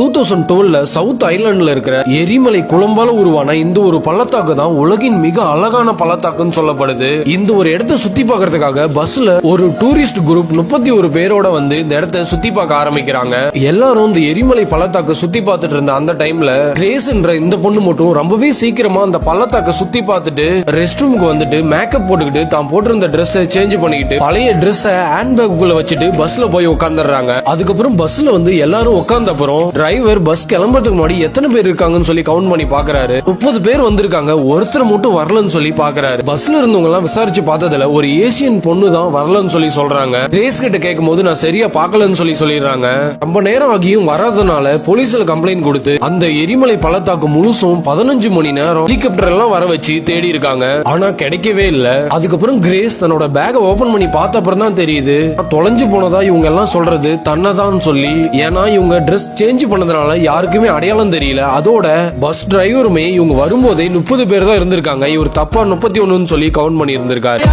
2012 south ஐலாண்ட்ல இருக்கிற எரிமலை குழம்பால உருவான இந்த ஒரு பள்ளத்தாக்கு தான் உலகின் மிக அழகான பள்ளத்தாக்குன்னு சொல்லப்படுது. இந்த ஒரு இடத்தை சுத்தி பார்க்கறதுக்காக பஸ்ல ஒரு டூரிஸ்ட் குரூப் 31 பேரோட வந்து இந்த இடத்தை சுத்தி பார்க்க ஆரம்பிக்கிறாங்க. எல்லாரும் இந்த எரிமலை பள்ளத்தாக்கு சுத்தி பார்த்துட்டு இருந்த அந்த டைம்ல கிரேஸ் என்ற இந்த பொண்ணு மட்டும் ரொம்பவே சீக்கிரமா அந்த பள்ளத்தாக்க சுத்தி பார்த்துட்டு ரெஸ்ட் ரூமுக்கு வந்துட்டு மேக்கப் போட்டுக்கிட்டு தான் போட்டிருந்த ட்ரெஸ் சேஞ்ச் பண்ணிக்கிட்டு பழைய ட்ரெஸ் ஹேண்ட் பேக்குள்ள வச்சுட்டு பஸ்ல போய் உட்காந்துறாங்க. அதுக்கப்புறம் பஸ்ல வந்து எல்லாரும் உட்கார்ந்த அப்புறம் டிரைவர் பஸ் கிளம்புறதுக்கு முன்னாடி எத்தனை பேர் இருக்காங்கன்னு சொல்லி கவுண்ட் பண்ணி பாக்குறாரு. 30 பேர் வந்திருக்காங்க, ஒருத்தர் மட்டும் வரலன்னு சொல்லி பாக்குறாரு. பஸ்ல இருந்தவங்க எல்லாம் விசாரிச்சு பார்த்ததுல ஒரு ஏசியன் பொண்ணு தான் வரலன்னு சொல்லி சொல்றாங்க. ரேஸ் கிட்ட கேட்கும் போது நான் சரியா பாக்கலன்னு சொல்லி சொல்லிடுறாங்க. ரொம்ப நேரம் ஆகியும் வராதனால போலீஸ்ல கம்ப்ளைண்ட் கொடுத்து அந்த எரிமலை பள்ளத்தாக்கு முழுசும் 15 மணி நேரம் ஹெலிகாப்டர் எல்லாம் வர வச்சு தேடி இருக்காங்க. ஆனா கிடைக்கவே இல்ல. அதுக்கப்புறம் கிரேஸ் தன்னோட பேக ஓபன் பண்ணி பார்த்த அப்புறம் தான் தெரியுது தொலைஞ்சு போனதா இவங்க எல்லாம் சொல்றது தன்னதான் சொல்லி. ஏன்னா இவங்க ட்ரெஸ் சேஞ்ச் பண்ணதுனால யாருக்குமே அடையாளம் தெரியல. அதோட பஸ் டிரைவருமே இவங்க வரும்போதே 30 பேர் தான் இருந்திருக்காங்க. இவர் தப்பா 31 சொல்லி கவுண்ட் பண்ணி இருந்திருக்காரு.